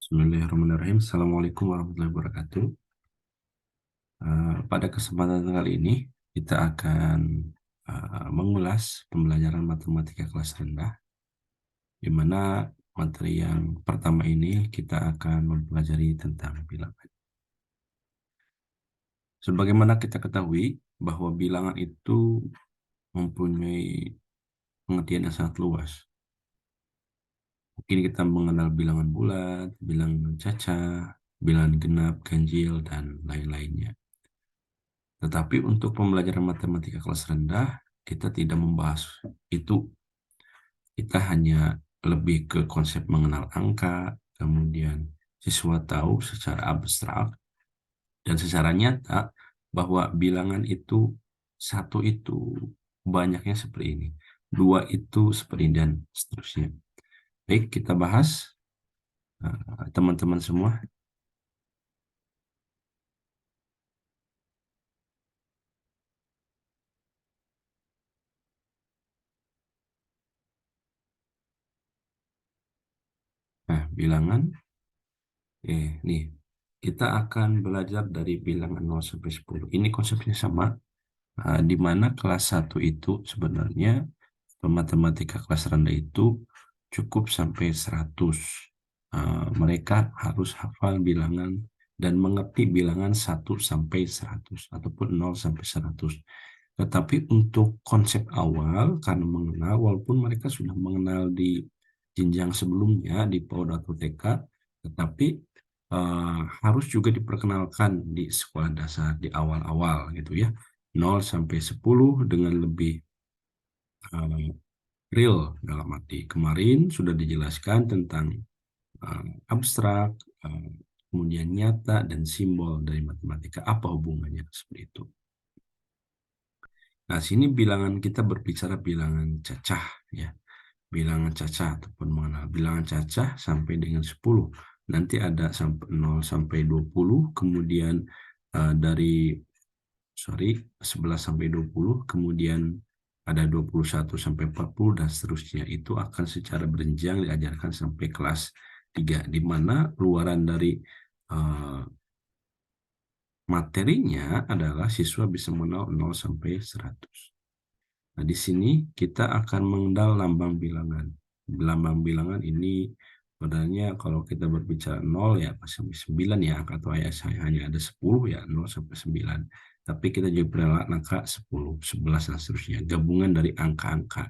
Bismillahirrahmanirrahim. Assalamualaikum warahmatullahi wabarakatuh. Pada kesempatan kali ini, kita akan mengulas pembelajaran matematika kelas rendah, di mana materi yang pertama ini kita akan mempelajari tentang bilangan. Sebagaimana kita ketahui bahwa bilangan itu mempunyai pengertian yang sangat luas. Mungkin kita mengenal bilangan bulat, bilangan cacah, bilangan genap, ganjil, dan lain-lainnya. Tetapi untuk pembelajaran matematika kelas rendah, kita tidak membahas itu. Kita hanya lebih ke konsep mengenal angka, kemudian siswa tahu secara abstrak dan secara nyata bahwa bilangan itu satu itu banyaknya seperti ini, dua itu seperti ini, dan seterusnya. Baik, kita bahas teman-teman semua. Nah, bilangan, nih, kita akan belajar dari bilangan 0 sampai 10. Ini konsepnya sama, di mana kelas 1 itu sebenarnya matematika kelas rendah itu cukup sampai 100. Mereka harus hafal bilangan dan mengerti bilangan 1 sampai 100 ataupun 0 sampai 100. Tetapi untuk konsep awal, karena mengenal, walaupun mereka sudah mengenal di jenjang sebelumnya di PAUD atau TK, tetapi harus juga diperkenalkan di sekolah dasar di awal-awal gitu ya. 0 sampai 10 dengan lebih real, dalam arti kemarin sudah dijelaskan tentang abstrak, kemudian nyata, dan simbol dari matematika. Apa hubungannya seperti itu? Nah, sini bilangan kita berbicara bilangan cacah ya. Bilangan cacah ataupun mengenal bilangan cacah sampai dengan 10. Nanti ada sampai 0 sampai 20, kemudian dari 11 sampai 20, kemudian ada 21 sampai 40 dan seterusnya. Itu akan secara berjenjang diajarkan sampai kelas 3, di mana luaran dari uh, materinya adalah siswa bisa mengenal 0 sampai 100. Nah, di sini kita akan mengenal lambang bilangan. Lambang bilangan ini sebenarnya kalau kita berbicara 0 ya sampai 9 ya, atau ya saya hanya ada 10 ya, 0 sampai 9. Tapi kita juga punya angka 10, 11 dan seterusnya. Gabungan dari angka-angka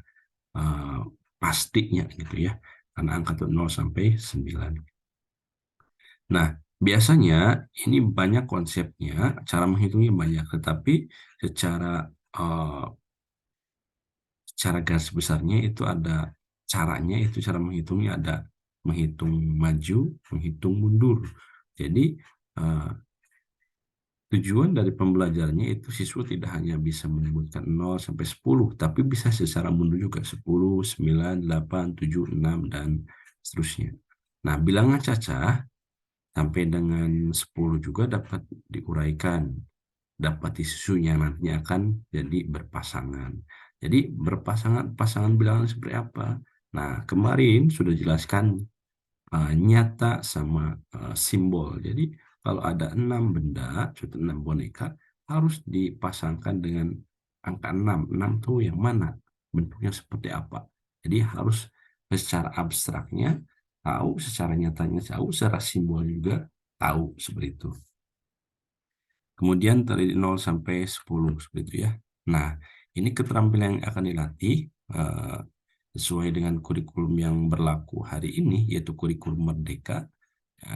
uh, pastinya gitu ya. Karena angka itu 0 sampai 9. Nah, biasanya ini banyak konsepnya, cara menghitungnya banyak, tetapi secara uh, garis besarnya itu ada caranya, itu cara menghitungnya ada menghitung maju, menghitung mundur. Jadi eh, tujuan dari pembelajarannya itu siswa tidak hanya bisa menyebutkan 0 sampai 10, tapi bisa secara mundur juga 10, 9, 8, 7, 6, dan seterusnya. Nah, bilangan cacah sampai dengan 10 juga dapat diuraikan, dapat disusunnya nantinya akan jadi berpasangan. Jadi pasangan bilangan seperti apa? Nah, kemarin sudah jelaskan nyata sama simbol. Jadi kalau ada 6 benda, contoh 6 boneka, harus dipasangkan dengan angka 6. 6 tuh yang mana? Bentuknya seperti apa? Jadi harus secara abstraknya tahu, secara nyatanya tahu, secara simbol juga tahu, seperti itu. Kemudian dari 0 sampai 10 seperti itu ya. Nah, ini keterampilan yang akan dilatih sesuai dengan kurikulum yang berlaku hari ini, yaitu kurikulum Merdeka.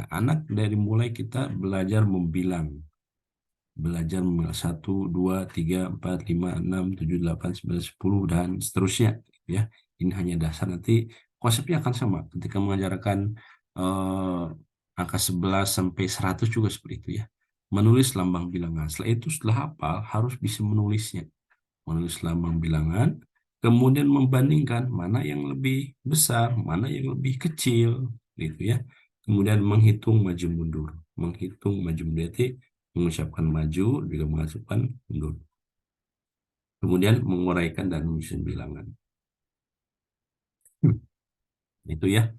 Anak dari mulai kita belajar membilang. Belajar 1, 2, 3, 4, 5, 6, 7, 8, 9, 10, dan seterusnya. Ya, ini hanya dasar, nanti konsepnya akan sama. Ketika mengajarkan angka 11 sampai 100 juga seperti itu ya. Menulis lambang bilangan. Setelah itu, setelah hafal, harus bisa menulisnya. Menulis lambang bilangan, kemudian membandingkan mana yang lebih besar, mana yang lebih kecil, gitu ya. Kemudian menghitung maju mundur. Menghitung maju mundur, jadi mengucapkan maju, juga mengucapkan mundur. Kemudian menguraikan dan menyusun bilangan. Itu ya.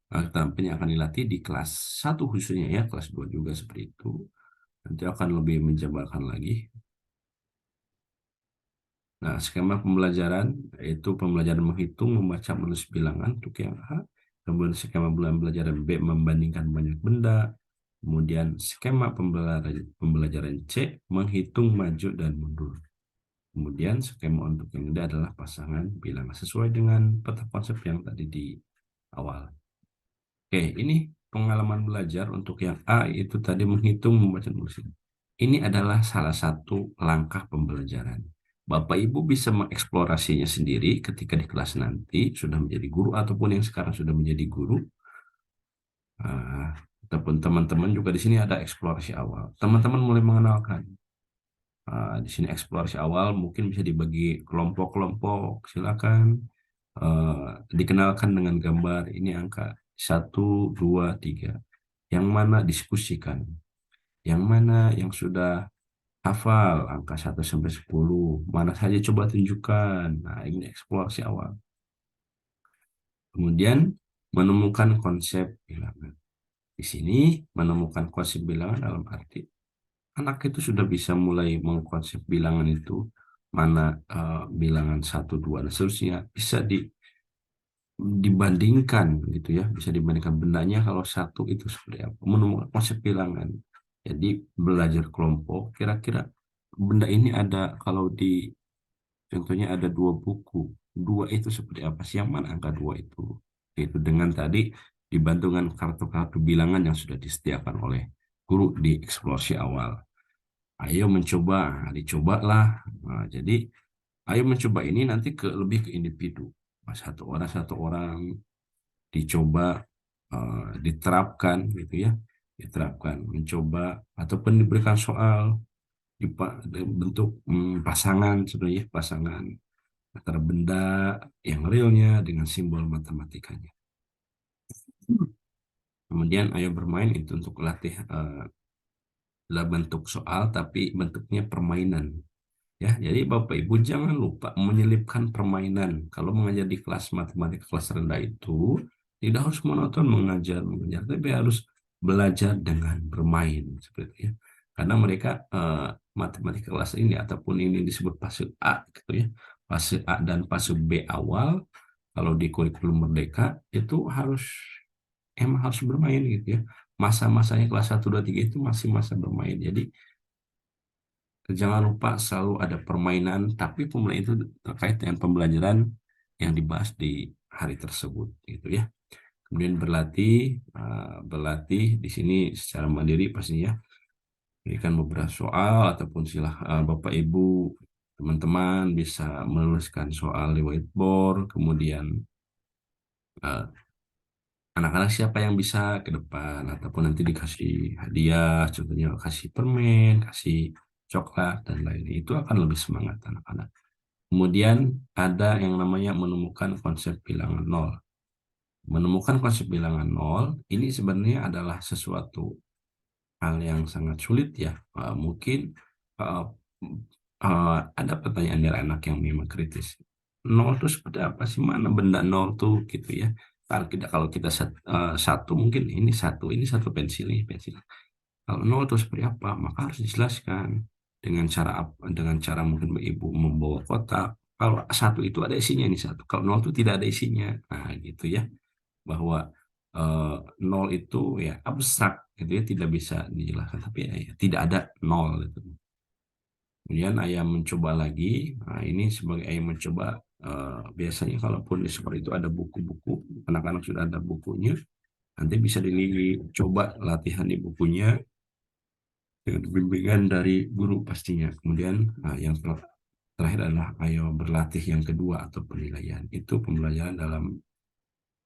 Tapi yang akan dilatih di kelas 1 khususnya ya, kelas 2 juga seperti itu. Nanti akan lebih menjabarkan lagi. Nah, skema pembelajaran yaitu pembelajaran menghitung, membaca, menulis bilangan untuk yang A. Kemudian skema pembelajaran B membandingkan banyak benda. Kemudian skema pembelajaran C menghitung maju dan mundur. Kemudian skema untuk yang D adalah pasangan bilangan sesuai dengan peta konsep yang tadi di awal. Oke, ini pengalaman belajar untuk yang A itu tadi menghitung, membaca, menulis. Ini adalah salah satu langkah pembelajaran. Bapak Ibu bisa mengeksplorasinya sendiri ketika di kelas nanti sudah menjadi guru ataupun yang sekarang sudah menjadi guru. Ataupun teman-teman juga di sini ada eksplorasi awal. Teman-teman mulai mengenalkan. Di sini eksplorasi awal mungkin bisa dibagi kelompok-kelompok. Silakan dikenalkan dengan gambar ini angka 1, 2, 3. Yang mana diskusikan. Yang mana yang sudah hafal angka 1 sampai 10. Mana saja coba tunjukkan. Nah, ini eksplorasi awal. Kemudian menemukan konsep bilangan. Di sini menemukan konsep bilangan dalam arti anak itu sudah bisa mulai mengkonsep bilangan itu mana bilangan 1, 2 dan seterusnya bisa dibandingkan gitu ya, bisa dibandingkan bendanya kalau satu itu seperti apa, menemukan konsep bilangan. Jadi belajar kelompok, kira-kira benda ini ada kalau di contohnya ada 2 buku, 2 itu seperti apa sih, yang mana angka 2 itu? Itu dengan tadi dibantu dengan kartu-kartu bilangan yang sudah disediakan oleh guru di eksplorasi awal. Ayo mencoba, dicobalah. Nah, jadi ayo mencoba ini nanti lebih ke individu. Satu orang dicoba, diterapkan gitu ya, diterapkan, mencoba ataupun diberikan soal bentuk pasangan, sebenarnya pasangan antara benda yang realnya dengan simbol matematikanya. Kemudian ayo bermain itu untuk latih dalam bentuk soal tapi bentuknya permainan. Ya, jadi Bapak Ibu jangan lupa menyelipkan permainan. Kalau mengajar di kelas matematika kelas rendah itu tidak harus monoton mengajar, tapi harus belajar dengan bermain seperti itu ya. Karena mereka matematika kelas ini ataupun ini disebut fase A gitu ya. Fase A dan fase B awal kalau di kurikulum Merdeka itu emang harus bermain gitu ya. Masa-masanya kelas 1 2 3 itu masih masa bermain. Jadi jangan lupa selalu ada permainan, tapi permainan itu terkait dengan pembelajaran yang dibahas di hari tersebut, gitu ya. Kemudian berlatih di sini secara mandiri pastinya, berikan beberapa soal ataupun Bapak Ibu teman-teman bisa menuliskan soal di whiteboard, kemudian eh, anak-anak siapa yang bisa ke depan ataupun nanti dikasih hadiah, contohnya kasih permen, kasih coklat dan lainnya, itu akan lebih semangat anak-anak. Kemudian ada yang namanya menemukan konsep bilangan nol. Menemukan konsep bilangan nol ini sebenarnya adalah sesuatu hal yang sangat sulit ya. Mungkin uh, ada pertanyaan dari anak yang memang kritis. Nol itu seperti apa sih? Mana benda nol tuh gitu ya. Kalau kita satu mungkin ini satu pensil, ini pensil. Kalau nol itu seperti apa? Maka harus dijelaskan dengan cara apa? Dengan cara mungkin ibu membawa kotak. Kalau satu itu ada isinya ini satu. Kalau nol itu tidak ada isinya. Nah gitu ya. Bahwa eh, nol itu ya abstrak gitu ya, tidak bisa dijelaskan. Tapi ya, tidak ada nol itu. Kemudian ayah mencoba lagi. Nah, ini sebagai ayah mencoba, biasanya kalaupun di sekolah itu ada buku-buku, anak-anak sudah ada bukunya, nanti bisa dicoba latihan di bukunya dengan bimbingan dari guru pastinya. Kemudian yang terakhir adalah ayo berlatih yang kedua atau penilaian. Itu pembelajaran dalam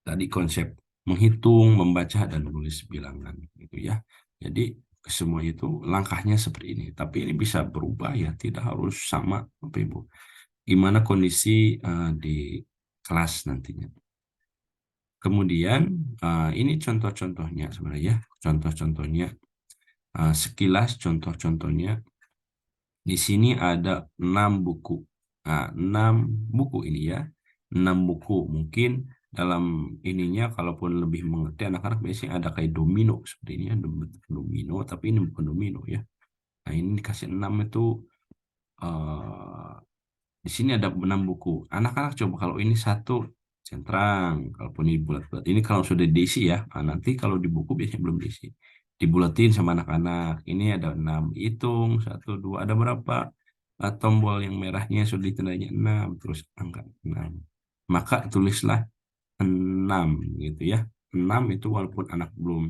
tadi konsep menghitung, membaca dan menulis bilangan gitu ya. Jadi semua itu langkahnya seperti ini. Tapi ini bisa berubah ya, tidak harus sama Bapak Ibu. Gimana kondisi di kelas nantinya. Kemudian ini contoh-contohnya sebenarnya, contoh-contohnya sekilas contoh-contohnya. Di sini ada 6 buku. Nah, 6 buku ini ya. 6 buku. Mungkin dalam ininya, kalaupun lebih mengerti anak-anak biasanya ada kayak domino seperti ini, ada bentuk domino, tapi ini bukan domino ya. Nah ini dikasih 6 itu, eh, di sini ada 6 buku. Anak-anak coba kalau ini satu centrang, kalaupun ini bulat-bulat. Ini kalau sudah diisi ya. Nah, nanti kalau di buku biasanya belum diisi. Dibulatin sama anak-anak. Ini ada 6. Hitung, satu, dua. Ada berapa tombol yang merahnya sudah ditandanya 6. Terus angka 6. Maka tulislah 6 gitu ya. 6 itu walaupun anak belum,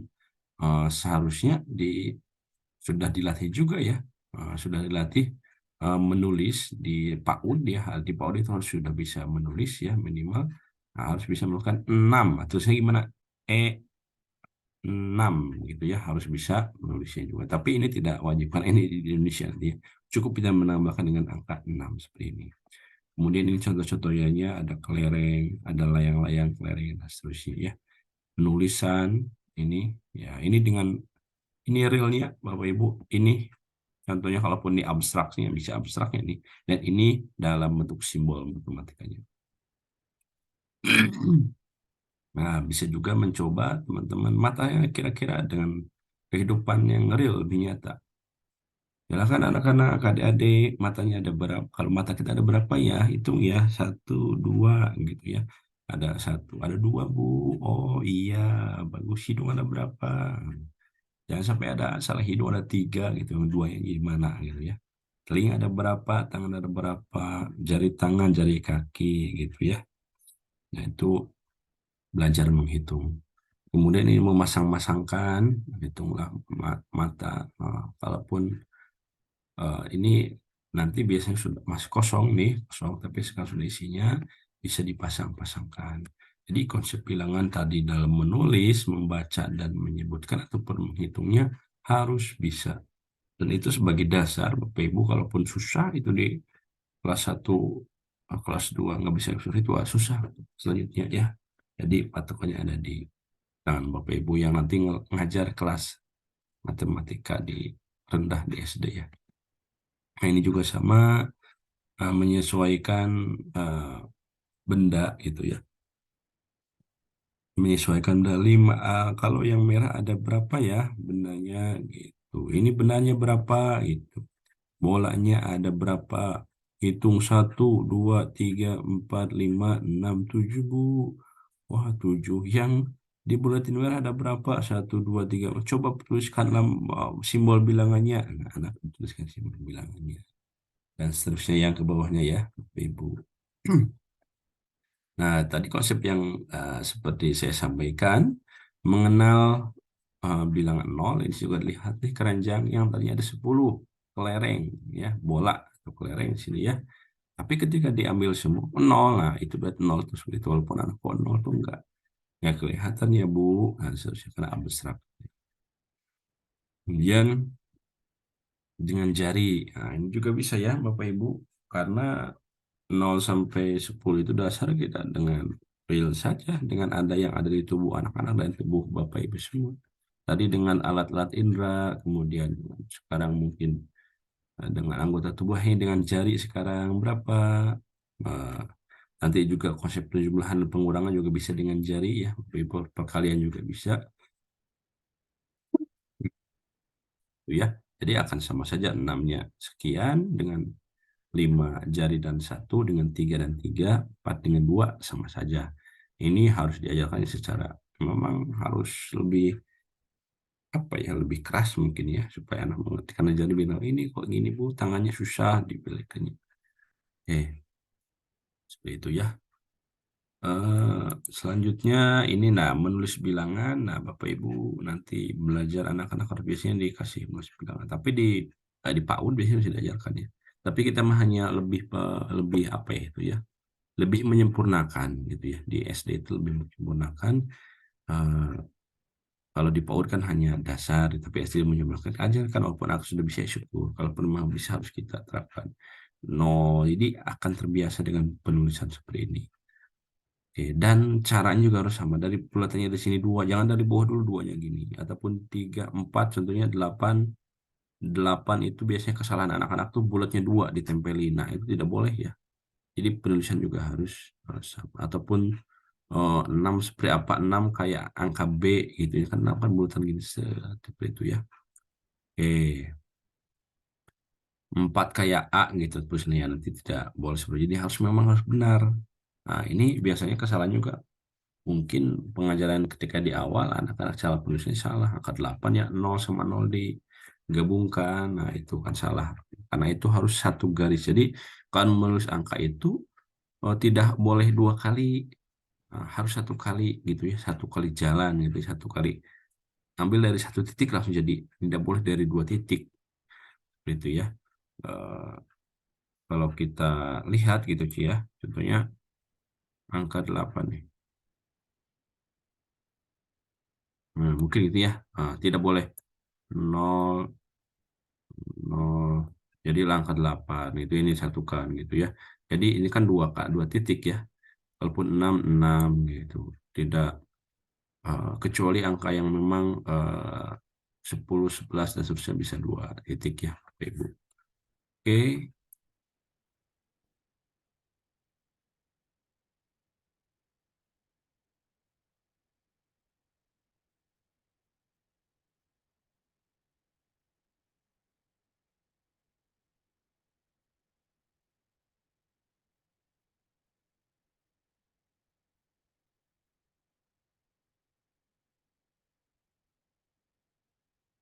seharusnya sudah dilatih juga ya. Sudah dilatih menulis di PAUD ya. Di PAUD itu harus sudah bisa menulis ya minimal. Nah, harus bisa melakukan 6. Terusnya gimana? 6 gitu ya, harus bisa menulisnya juga. Tapi ini tidak wajib karena ini di Indonesia nanti ya. Cukup kita menambahkan dengan angka 6 seperti ini. Kemudian ini contoh-contohnya ada kelereng, ada layang-layang kelereng dan seterusnya ya. Penulisan ini ya, ini dengan ini realnya Bapak Ibu, ini contohnya kalaupun di abstraknya bisa abstraknya nih, dan ini dalam bentuk simbol matematikanya. Nah, bisa juga mencoba teman-teman matanya kira-kira dengan kehidupan yang real, lebih nyata. Silakan anak-anak, adik-adik, matanya ada berapa? Kalau mata kita ada berapa ya? Hitung ya, satu, dua, gitu ya. Ada satu, ada dua, Bu. Oh iya, bagus. Hidung ada berapa? Jangan sampai ada salah hidung ada tiga gitu, dua yang gimana gitu ya. Telinga ada berapa? Tangan ada berapa? Jari tangan, jari kaki gitu ya. Nah itu belajar menghitung. Kemudian ini memasang-masangkan, hitunglah mata. Kalaupun ini nanti biasanya sudah masih kosong nih, kosong, tapi sekarang sudah isinya bisa dipasang-pasangkan. Jadi konsep bilangan tadi dalam menulis, membaca, dan menyebutkan ataupun menghitungnya harus bisa. Dan itu sebagai dasar, Bapak Ibu, kalaupun susah itu di kelas satu, kelas 2 nggak bisa itu susah selanjutnya ya. Jadi patokannya ada di tangan Bapak Ibu yang nanti ngajar kelas matematika di rendah di SD ya. Nah, ini juga sama, menyesuaikan eh, benda gitu ya. Menyesuaikan dari kalau yang merah ada berapa ya bendanya gitu. Ini bendanya berapa gitu. Bolanya ada berapa? Hitung satu, dua, tiga, empat, lima, enam, tujuh, Bu. Wah, tujuh. Yang di buletin merah ada berapa? Satu, dua, tiga. Coba tuliskan simbol bilangannya. Anak-anak tuliskan simbol bilangannya. Dan seterusnya yang ke bawahnya ya, Bapak Ibu. Nah, tadi konsep yang seperti saya sampaikan, mengenal bilangan nol, ini juga dilihat di keranjang yang tadinya ada 10 kelereng, ya, bola atau kelereng di sini ya. Tapi ketika diambil semua nol, nah itu berarti nol itu seperti itu, walaupun anak kok nol tuh nggak kelihatan ya Bu, nah, seharusnya karena abstrak. Kemudian dengan jari, nah ini juga bisa ya Bapak Ibu, karena 0 sampai 10 itu dasar kita dengan real saja, dengan ada yang ada di tubuh anak-anak dan tubuh Bapak Ibu semua. Tadi dengan alat-alat indera, kemudian sekarang mungkin dengan anggota tubuhnya, dengan jari sekarang berapa. Eh, Nanti juga konsep penjumlahan dan pengurangan juga bisa dengan jari ya, Bapak Ibu, perkalian juga bisa. Gitu ya. Jadi akan sama saja 6-nya sekian dengan 5 jari dan satu, dengan 3 dan 3, 4 dengan 2 sama saja. Ini harus diajarkan secara, memang harus lebih apa ya, lebih keras mungkin ya supaya anak mengerti, karena jadi bilang ini kok gini Bu, tangannya susah dipilihkannya. Seperti itu ya. Selanjutnya ini, nah, menulis bilangan. Nah, Bapak Ibu nanti belajar, anak-anak harus biasanya dikasih menulis bilangan, tapi di PAUD biasanya sudah diajarkan ya. Tapi kita mah hanya lebih apa ya itu ya, lebih menyempurnakan gitu ya. Di SD itu lebih menyempurnakan. Eh, Kalau di PAUD kan hanya dasar, tapi SD menyempurnakan aja kan, walaupun aku sudah bisa syukur. Kalau memang bisa harus kita terapkan. No, jadi akan terbiasa dengan penulisan seperti ini. Oke, dan caranya juga harus sama. Dari bulatannya di sini dua, jangan dari bawah dulu duanya gini. Ataupun tiga, empat, contohnya delapan. Delapan itu biasanya kesalahan anak-anak tuh bulatnya dua ditempelin. Nah, itu tidak boleh ya. Jadi penulisan juga harus sama. Ataupun Oh, 6 seperti apa? 6 kayak angka B gitu ya kan, 6 kan bulatan gini seperti itu ya. Oke. 4 kayak A gitu tulisnya ya, nanti tidak boleh seperti ini, harus memang harus benar. Nah, ini biasanya kesalahan juga. Mungkin pengajaran ketika di awal anak-anak salah penulisnya salah. Angka 8 ya 0 sama 0 digabungkan. Nah, itu kan salah. Karena itu harus satu garis. Jadi kalau menulis angka itu tidak boleh dua kali. Nah, harus satu kali gitu ya. Satu kali jalan gitu. Satu kali ambil dari satu titik langsung jadi. Tidak boleh dari dua titik gitu ya. Eh, Kalau kita lihat gitu Ci ya. Contohnya angka 8 nih. Nah, mungkin gitu ya. Tidak boleh 0 0 jadi angka 8 itu ini satukan gitu ya. Jadi ini kan dua Kak, dua titik ya. Walaupun 6 6 gitu. Tidak kecuali angka yang memang 10 11 dan seterusnya bisa dua titik ya, Bapak Ibu. Oke.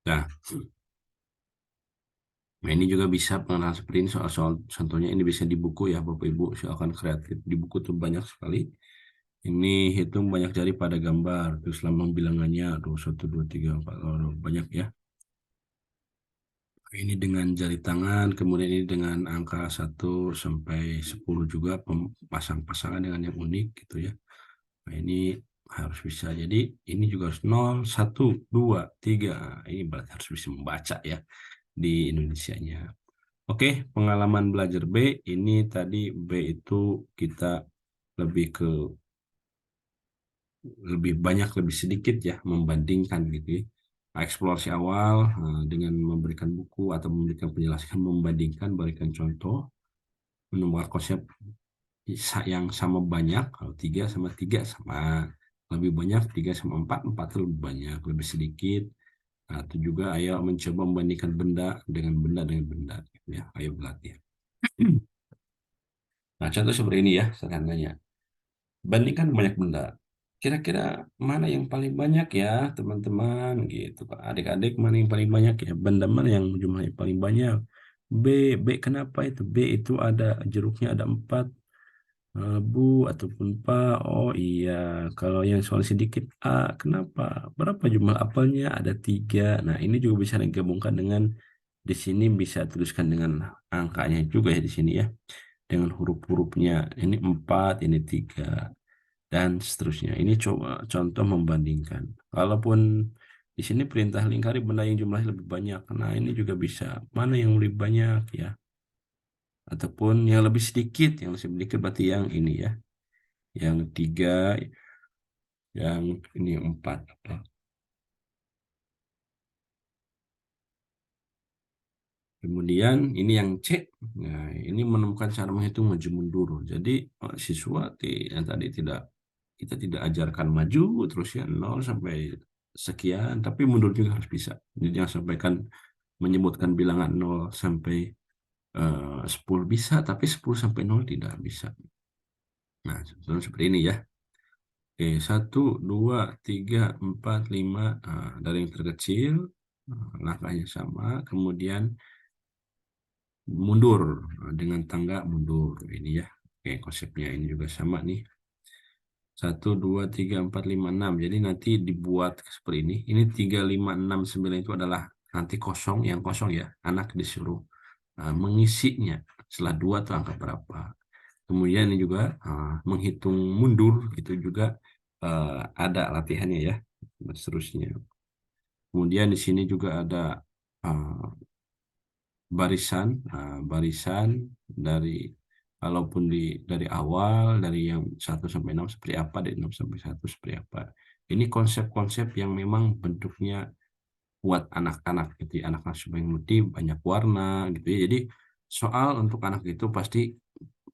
Nah, nah, ini juga bisa pengenalan seperti ini soal-soal contohnya ini bisa di buku ya Bapak Ibu, silakan kreatif. Di buku tuh banyak sekali. Ini hitung banyak jari pada gambar, terus lambang bilangannya, aduh, 1, 2, 3, 4, oh, banyak ya. Ini dengan jari tangan, kemudian ini dengan angka 1 sampai 10 juga, pasang-pasangan dengan yang unik gitu ya. Nah, ini harus bisa. Jadi ini juga harus 0, 1, 2, 3. Nah, ini berarti harus bisa membaca ya di Indonesianya. Oke, pengalaman belajar B, ini tadi B itu kita lebih ke lebih banyak lebih sedikit ya membandingkan gitu ya. Eksplorasi awal dengan memberikan buku atau memberikan penjelasan, membandingkan, berikan contoh, menemukan konsep yang sama banyak. Kalau 3 sama 3 sama lebih banyak, 3 sama 4 4 itu lebih banyak lebih sedikit. Nah, itu juga ayo mencoba membandingkan benda dengan benda gitu ya, ayo berlatih. Nah, contoh seperti ini ya sederhananya. Bandingkan banyak benda. Kira-kira mana yang paling banyak ya, teman-teman gitu. Pak. Adik-adik mana yang paling banyak ya? Benda mana yang jumlahnya paling banyak? B, B kenapa itu? B itu ada jeruknya ada 4, Bu ataupun Pak. Oh iya, kalau yang soal sedikit A, kenapa? Berapa jumlah apelnya? Ada 3. Nah, ini juga bisa digabungkan dengan di sini bisa tuliskan dengan angkanya juga ya di sini ya. Dengan huruf-hurufnya. Ini 4, ini 3 dan seterusnya. Ini coba contoh membandingkan. Walaupun di sini perintah lingkari benda yang jumlahnya lebih banyak. Nah, ini juga bisa. Mana yang lebih banyak ya? Ataupun yang lebih sedikit. Yang lebih sedikit berarti yang ini ya. Yang 3, yang ini yang 4. Kemudian ini yang C. Nah, ini menemukan cara menghitung maju mundur. Jadi siswa yang tadi kita tidak ajarkan maju terus ya 0 sampai sekian, tapi mundur juga harus bisa. Jadi yang sampaikan menyebutkan bilangan 0 sampai 10 bisa, tapi 10 sampai 0 tidak bisa. Nah, contohnya seperti ini ya. Oke, 1, 2, 3, 4, 5. Nah, dari yang terkecil, langkahnya sama. Kemudian mundur dengan tangga mundur ini ya. Oke, konsepnya ini juga sama nih. 1, 2, 3, 4, 5, 6. Jadi nanti dibuat seperti ini. Ini 3, 5, 6, 9 itu adalah nanti kosong, yang kosong ya. Anak disuruh mengisinya. Setelah 2 itu angka berapa. Kemudian ini juga menghitung mundur itu juga ada latihannya ya. Dan seterusnya. Kemudian di sini juga ada uh, barisan dari walaupun dari awal dari yang 1 sampai 6 seperti apa, dari 6 sampai 1 seperti apa. Ini konsep-konsep yang memang bentuknya buat anak-anak gitu ya, anak-anak supaya ngerti banyak warna gitu ya. Jadi soal untuk anak itu pasti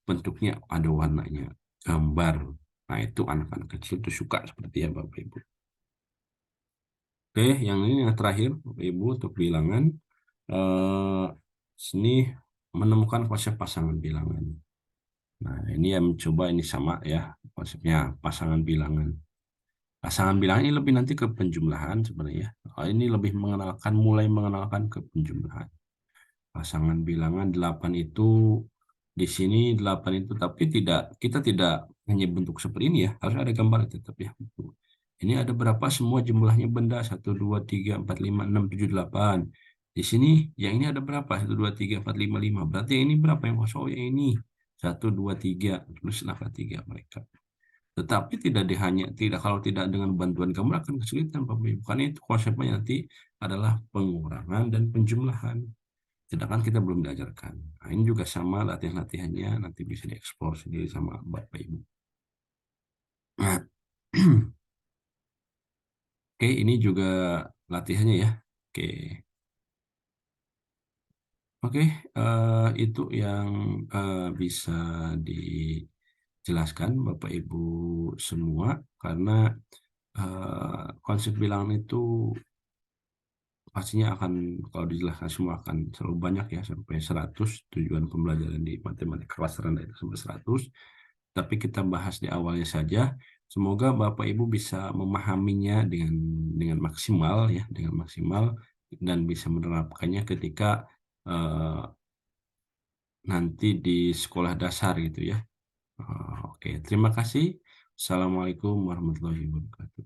bentuknya ada warnanya, gambar. Nah, itu anak-anak kecil itu suka seperti ya Bapak Ibu. Oke, yang ini yang terakhir Bapak Ibu untuk bilangan. Eh, sini menemukan konsep pasangan bilangan. Nah, ini yang mencoba ini sama ya konsepnya pasangan bilangan. Pasangan bilangan ini lebih nanti ke penjumlahan sebenarnya. Ini lebih mengenalkan, mulai mengenalkan ke penjumlahan. Pasangan bilangan 8 itu di sini 8 itu, tapi kita tidak hanya bentuk seperti ini ya, harus ada gambar tetap ya. Ini ada berapa semua jumlahnya benda 1 2 3 4 5 6 7 8. Di sini yang ini ada berapa 1 2 3 4 5 5. Berarti yang ini berapa yang kosong, yang ini 1 2 3, tulislah tiga mereka. Tetapi tidak, kalau tidak dengan bantuan gambar akan kesulitan Bapak Ibu. Karena itu konsepnya nanti adalah pengurangan dan penjumlahan. Sedangkan kita belum diajarkan. Nah, ini juga sama latihan-latihannya nanti bisa dieksplor sendiri sama Bapak Ibu. Nah, oke, ini juga latihannya ya. Oke, oke, itu yang bisa dijelaskan Bapak Ibu semua, karena konsep bilangan itu pastinya akan, kalau dijelaskan semua akan terlalu banyak ya, sampai 100 tujuan pembelajaran di matematika kelas rendah itu sampai 100. Tapi kita bahas di awalnya saja. Semoga Bapak Ibu bisa memahaminya dengan maksimal ya, dengan maksimal, dan bisa menerapkannya ketika eh, nanti di sekolah dasar gitu ya. Oke, terima kasih. Assalamualaikum warahmatullahi wabarakatuh.